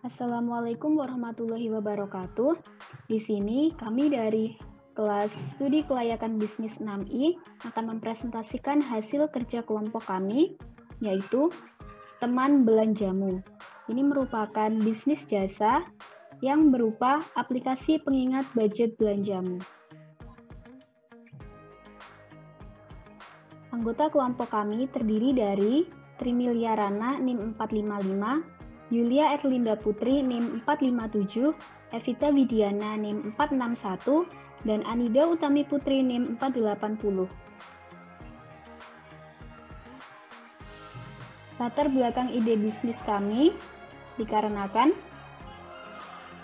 Assalamualaikum warahmatullahi wabarakatuh. Di sini kami dari kelas studi kelayakan bisnis 6I akan mempresentasikan hasil kerja kelompok kami, yaitu teman belanjamu. Ini merupakan bisnis jasa yang berupa aplikasi pengingat budget belanjamu. Anggota kelompok kami terdiri dari Trimiliarana NIM 455, Yulia Erlinda Putri NIM 457, Evita Widiana NIM 461, dan Anida Utami Putri NIM 480. Latar belakang ide bisnis kami dikarenakan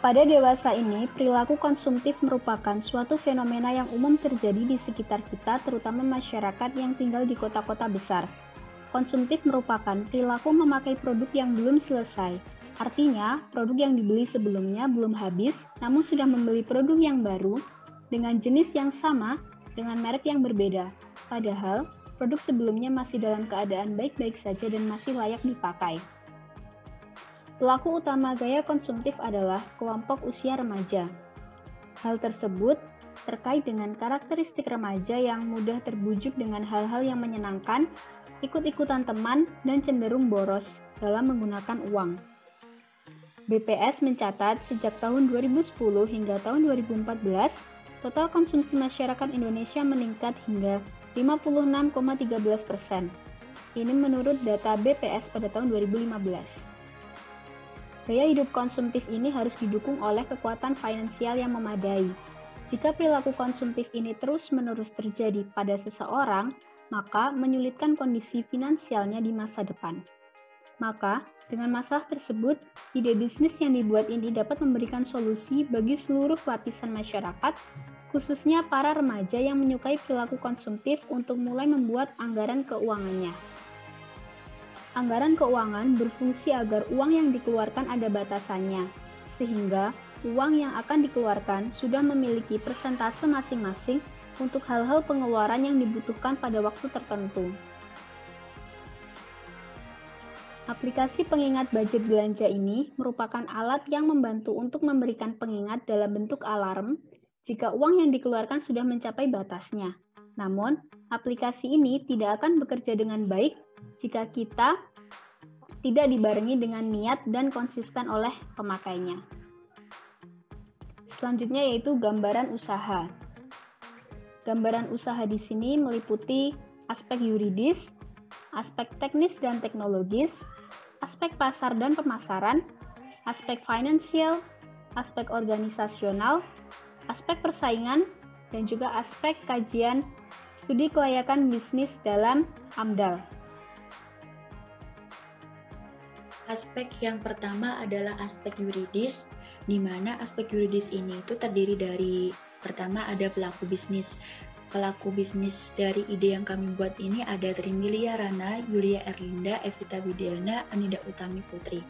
pada dewasa ini, perilaku konsumtif merupakan suatu fenomena yang umum terjadi di sekitar kita, terutama masyarakat yang tinggal di kota-kota besar. Konsumtif merupakan perilaku memakai produk yang belum selesai. Artinya, produk yang dibeli sebelumnya belum habis, namun sudah membeli produk yang baru dengan jenis yang sama dengan merek yang berbeda. Padahal, produk sebelumnya masih dalam keadaan baik-baik saja dan masih layak dipakai. Pelaku utama gaya konsumtif adalah kelompok usia remaja. Hal tersebut terkait dengan karakteristik remaja yang mudah terbujuk dengan hal-hal yang menyenangkan, ikut-ikutan teman, dan cenderung boros dalam menggunakan uang. BPS mencatat sejak tahun 2010 hingga tahun 2014, total konsumsi masyarakat Indonesia meningkat hingga 56,13%. Ini menurut data BPS pada tahun 2015. Gaya hidup konsumtif ini harus didukung oleh kekuatan finansial yang memadai. Jika perilaku konsumtif ini terus-menerus terjadi pada seseorang, maka menyulitkan kondisi finansialnya di masa depan. Maka, dengan masalah tersebut, ide bisnis yang dibuat ini dapat memberikan solusi bagi seluruh lapisan masyarakat, khususnya para remaja yang menyukai perilaku konsumtif untuk mulai membuat anggaran keuangannya. Anggaran keuangan berfungsi agar uang yang dikeluarkan ada batasannya, sehingga uang yang akan dikeluarkan sudah memiliki persentase masing-masing untuk hal-hal pengeluaran yang dibutuhkan pada waktu tertentu. Aplikasi pengingat budget belanja ini merupakan alat yang membantu untuk memberikan pengingat dalam bentuk alarm jika uang yang dikeluarkan sudah mencapai batasnya. Namun, aplikasi ini tidak akan bekerja dengan baik jika kita tidak dibarengi dengan niat dan konsisten oleh pemakainya. Selanjutnya yaitu gambaran usaha. Gambaran usaha di sini meliputi aspek yuridis, aspek teknis dan teknologis, aspek pasar dan pemasaran, aspek finansial, aspek organisasional, aspek persaingan, dan juga aspek kajian studi kelayakan bisnis dalam AMDAL. Aspek yang pertama adalah aspek yuridis, di mana aspek yuridis ini itu terdiri dari pertama ada pelaku bisnis. Pelaku bisnis dari ide yang kami buat ini ada Trimiliarana, Yulia Erlinda, Evita Widiana, Anida Utami Putri.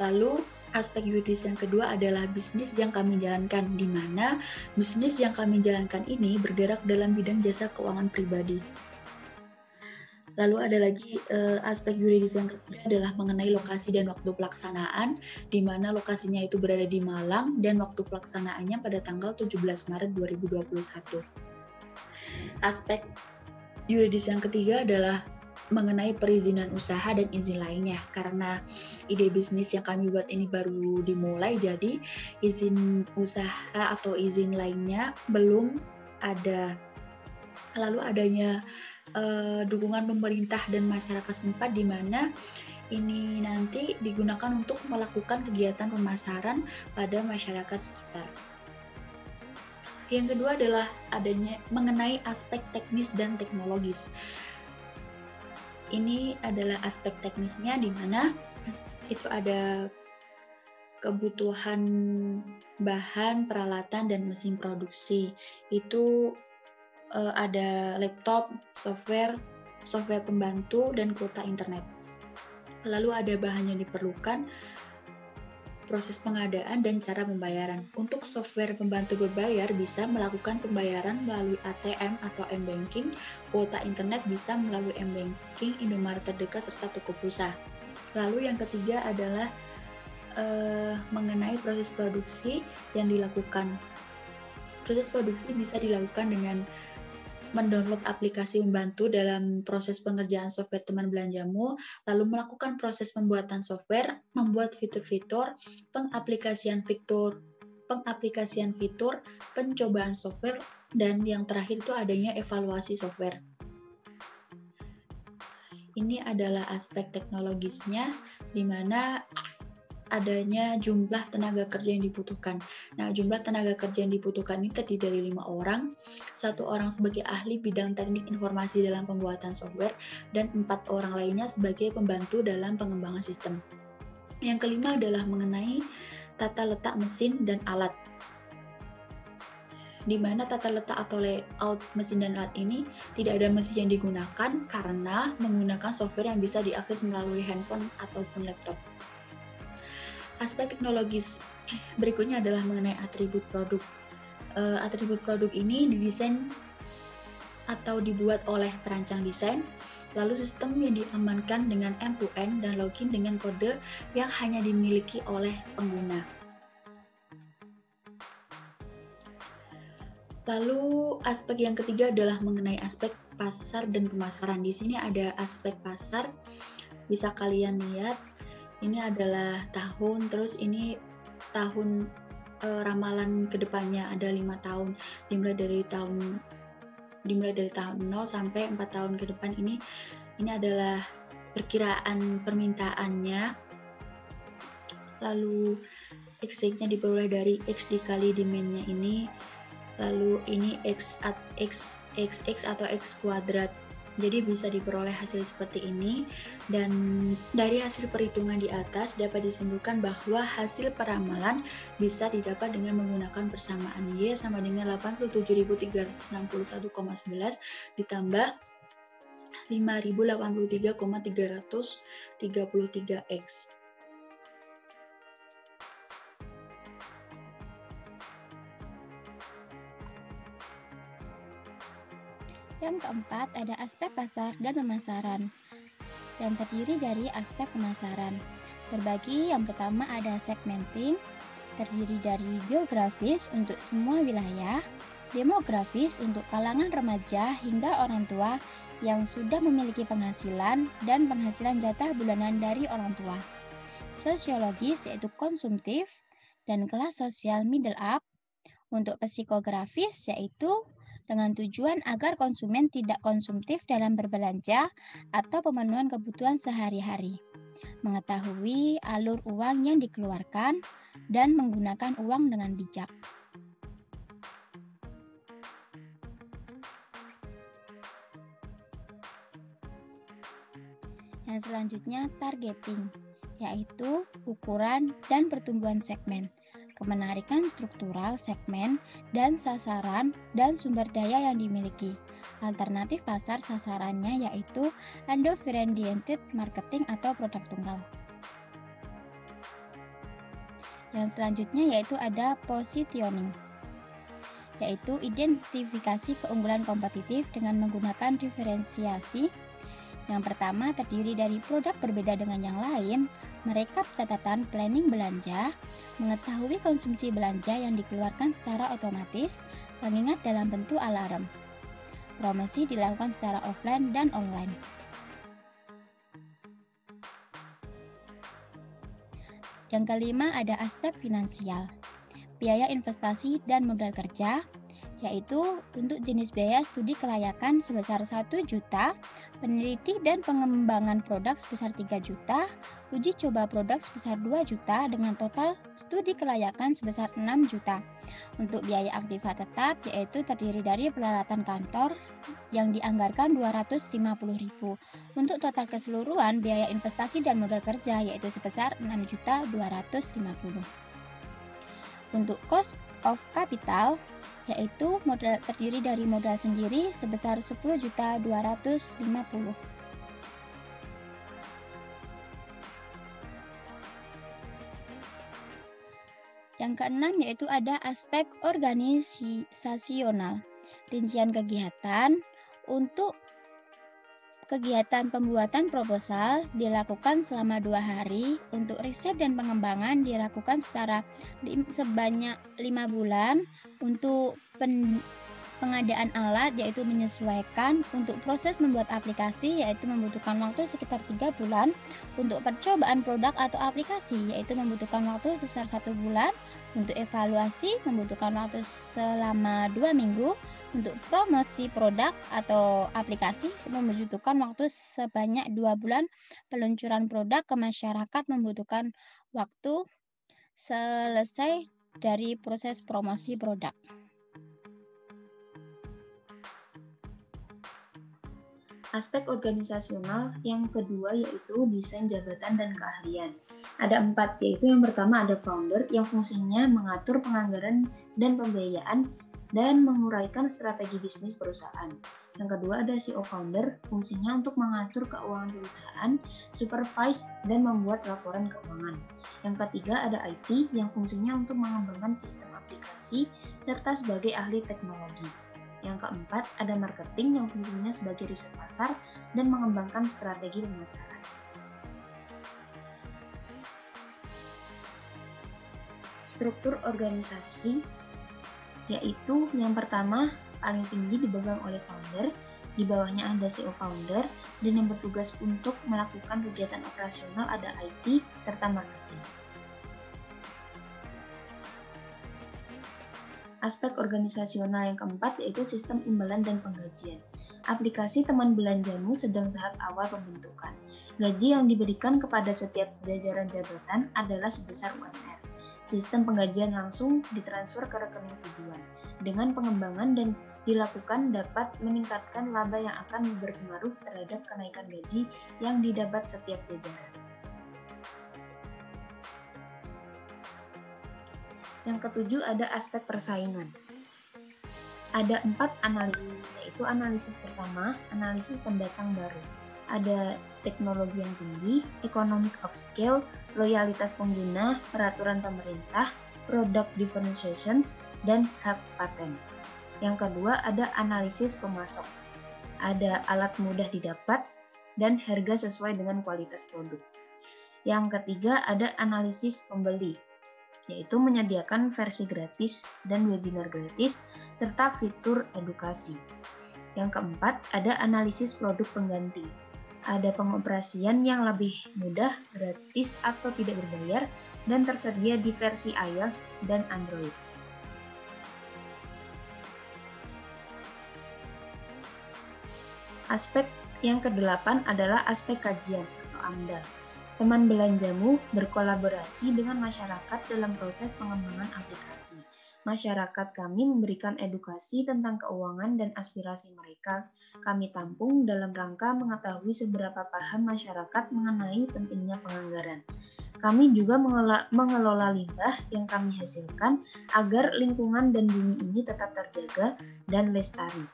Lalu aspek yuridis yang kedua adalah bisnis yang kami jalankan, di mana bisnis yang kami jalankan ini bergerak dalam bidang jasa keuangan pribadi. Lalu ada lagi aspek yuridis yang ketiga adalah mengenai lokasi dan waktu pelaksanaan, di mana lokasinya itu berada di Malang dan waktu pelaksanaannya pada tanggal 17 Maret 2021. Aspek yuridis yang ketiga adalah mengenai perizinan usaha dan izin lainnya, karena ide bisnis yang kami buat ini baru dimulai, jadi izin usaha atau izin lainnya belum ada. Lalu adanya dukungan pemerintah dan masyarakat setempat, di mana ini nanti digunakan untuk melakukan kegiatan pemasaran pada masyarakat sekitar. Yang kedua adalah adanya mengenai aspek teknis dan teknologis. Ini adalah aspek teknisnya, di mana itu ada kebutuhan bahan, peralatan, dan mesin produksi. Itu ada laptop, software pembantu, dan kuota internet. Lalu ada bahan yang diperlukan, proses pengadaan, dan cara pembayaran. Untuk software pembantu berbayar bisa melakukan pembayaran melalui ATM atau M-Banking, kuota internet bisa melalui M-Banking, Indomaret terdekat, serta toko pulsa. Lalu yang ketiga adalah mengenai proses produksi yang dilakukan. Proses produksi bisa dilakukan dengan mendownload aplikasi membantu dalam proses pengerjaan software teman belanjamu, lalu melakukan proses pembuatan software, membuat fitur-fitur, pengaplikasian fitur, pencobaan software, dan yang terakhir itu adanya evaluasi software. Ini adalah aspek teknologisnya, di mana adanya jumlah tenaga kerja yang dibutuhkan. Nah, jumlah tenaga kerja yang dibutuhkan ini terdiri dari 5 orang, 1 orang sebagai ahli bidang teknik informasi dalam pembuatan software, dan 4 orang lainnya sebagai pembantu dalam pengembangan sistem. Yang kelima adalah mengenai tata letak mesin dan alat, di mana tata letak atau layout mesin dan alat ini tidak ada mesin yang digunakan karena menggunakan software yang bisa diakses melalui handphone ataupun laptop. Aspek teknologis berikutnya adalah mengenai atribut produk. Atribut produk ini didesain atau dibuat oleh perancang desain, lalu sistem yang diamankan dengan end-to-end dan login dengan kode yang hanya dimiliki oleh pengguna. Lalu aspek yang ketiga adalah mengenai aspek pasar dan pemasaran. Di sini ada aspek pasar, bisa kalian lihat. Ini adalah tahun, terus ini tahun ramalan kedepannya ada 5 tahun, dimulai dari tahun 0 sampai 4 tahun ke depan. Ini adalah perkiraan permintaannya. Lalu X-nya diperoleh dari X dikali demand-nya ini. Lalu ini X atau X kuadrat. Jadi bisa diperoleh hasil seperti ini, dan dari hasil perhitungan di atas dapat disimpulkan bahwa hasil peramalan bisa didapat dengan menggunakan persamaan Y sama dengan 87.361,11 ditambah 5.083,333X. Yang keempat ada aspek pasar dan pemasaran yang terdiri dari aspek pemasaran. Terbagi yang pertama ada segmenting, terdiri dari geografis untuk semua wilayah, demografis untuk kalangan remaja hingga orang tua yang sudah memiliki penghasilan dan penghasilan jatah bulanan dari orang tua. Sosiologis yaitu konsumtif dan kelas sosial middle up. Untuk psikografis yaitu dengan tujuan agar konsumen tidak konsumtif dalam berbelanja atau pemenuhan kebutuhan sehari-hari, mengetahui alur uang yang dikeluarkan, dan menggunakan uang dengan bijak. Yang selanjutnya targeting, yaitu ukuran dan pertumbuhan segmen, kemenarikan struktural segmen dan sasaran dan sumber daya yang dimiliki. Alternatif pasar sasarannya yaitu undifferentiated marketing atau produk tunggal. Yang selanjutnya yaitu ada positioning, yaitu identifikasi keunggulan kompetitif dengan menggunakan diferensiasi. Yang pertama terdiri dari produk berbeda dengan yang lain, merekap catatan planning belanja, mengetahui konsumsi belanja yang dikeluarkan secara otomatis, pengingat dalam bentuk alarm. Promosi dilakukan secara offline dan online. Yang kelima ada aspek finansial, biaya investasi dan modal kerja, yaitu untuk jenis biaya studi kelayakan sebesar 1 juta, peneliti dan pengembangan produk sebesar 3 juta, uji coba produk sebesar 2 juta dengan total studi kelayakan sebesar 6 juta. Untuk biaya aktiva tetap yaitu terdiri dari peralatan kantor yang dianggarkan 250.000. Untuk total keseluruhan biaya investasi dan modal kerja yaitu sebesar 6.250.000. Untuk cost of capital yaitu modal terdiri dari modal sendiri sebesar 10.250.000. Yang keenam yaitu ada aspek organisasional, rincian kegiatan untuk Kegiatan pembuatan proposal dilakukan selama 2 hari. Untuk riset dan pengembangan dilakukan sebanyak 5 bulan. Untuk pengadaan alat yaitu menyesuaikan. Untuk proses membuat aplikasi yaitu membutuhkan waktu sekitar 3 bulan. Untuk percobaan produk atau aplikasi yaitu membutuhkan waktu besar 1 bulan. Untuk evaluasi membutuhkan waktu selama 2 minggu. Untuk promosi produk atau aplikasi membutuhkan waktu sebanyak 2 bulan. Peluncuran produk ke masyarakat membutuhkan waktu selesai dari proses promosi produk. Aspek organisasional yang kedua yaitu desain jabatan dan keahlian. Ada 4, yaitu yang pertama ada founder yang fungsinya mengatur penganggaran dan pembiayaan dan menguraikan strategi bisnis perusahaan. Yang kedua ada CEO founder, fungsinya untuk mengatur keuangan perusahaan, supervise, dan membuat laporan keuangan. Yang ketiga ada IT yang fungsinya untuk mengembangkan sistem aplikasi serta sebagai ahli teknologi. Yang keempat ada marketing yang fungsinya sebagai riset pasar dan mengembangkan strategi pemasaran. Struktur organisasi yaitu yang pertama paling tinggi dipegang oleh founder, di bawahnya ada CEO founder, dan yang bertugas untuk melakukan kegiatan operasional ada IT serta marketing. Aspek organisasional yang keempat yaitu sistem imbalan dan penggajian. Aplikasi teman belanjamu sedang tahap awal pembentukan. Gaji yang diberikan kepada setiap jajaran jabatan adalah sebesar UMR. Sistem penggajian langsung ditransfer ke rekening tujuan. Dengan pengembangan dan dilakukan dapat meningkatkan laba yang akan berpengaruh terhadap kenaikan gaji yang didapat setiap jajaran. Yang ketujuh ada aspek persaingan. Ada 4 analisis, yaitu analisis pertama, analisis pendatang baru. Ada teknologi yang tinggi, economic of scale, loyalitas pengguna, peraturan pemerintah, product differentiation, dan hak paten. Yang kedua ada analisis pemasok. Ada alat mudah didapat dan harga sesuai dengan kualitas produk. Yang ketiga ada analisis pembeli, yaitu menyediakan versi gratis dan webinar gratis, serta fitur edukasi. Yang keempat ada analisis produk pengganti. Ada pengoperasian yang lebih mudah, gratis atau tidak berbayar, dan tersedia di versi iOS dan Android. Aspek yang ke-8 adalah aspek kajian atau AMDAL. Teman belanjamu berkolaborasi dengan masyarakat dalam proses pengembangan aplikasi. Masyarakat kami memberikan edukasi tentang keuangan dan aspirasi mereka. Kami tampung dalam rangka mengetahui seberapa paham masyarakat mengenai pentingnya penganggaran. Kami juga mengelola limbah yang kami hasilkan agar lingkungan dan bumi ini tetap terjaga dan lestari.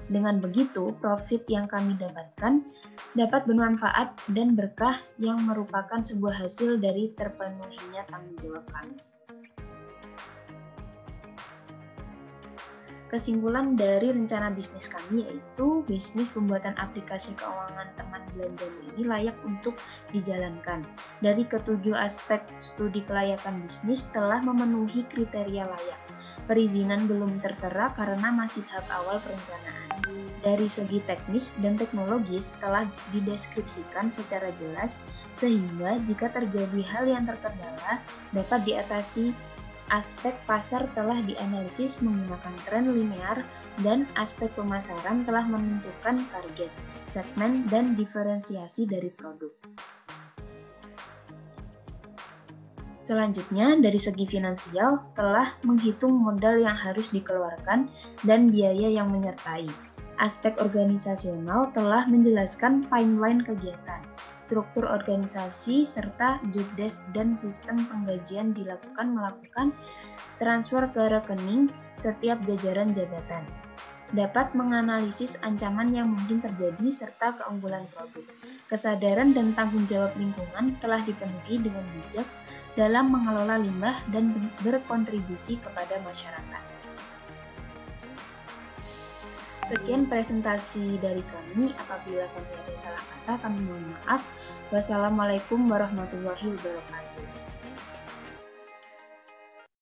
Dengan begitu, profit yang kami dapatkan dapat bermanfaat dan berkah yang merupakan sebuah hasil dari terpenuhinya tanggung jawab kami. Kesimpulan dari rencana bisnis kami yaitu bisnis pembuatan aplikasi keuangan teman belanjamu ini layak untuk dijalankan. Dari ketujuh aspek studi kelayakan bisnis telah memenuhi kriteria layak. Perizinan belum tertera karena masih tahap awal perencanaan. Dari segi teknis dan teknologis telah dideskripsikan secara jelas sehingga jika terjadi hal yang terkendala dapat diatasi. Aspek pasar telah dianalisis menggunakan tren linear dan aspek pemasaran telah menentukan target, segmen, dan diferensiasi dari produk. Selanjutnya, dari segi finansial telah menghitung modal yang harus dikeluarkan dan biaya yang menyertai. Aspek organisasional telah menjelaskan timeline kegiatan, struktur organisasi, serta job desk dan sistem penggajian melakukan transfer ke rekening setiap jajaran jabatan. Dapat menganalisis ancaman yang mungkin terjadi serta keunggulan produk. Kesadaran dan tanggung jawab lingkungan telah dipenuhi dengan bijak dalam mengelola limbah dan berkontribusi kepada masyarakat. Sekian presentasi dari kami. Apabila kami ada salah kata, kami mohon maaf. Wassalamualaikum warahmatullahi wabarakatuh.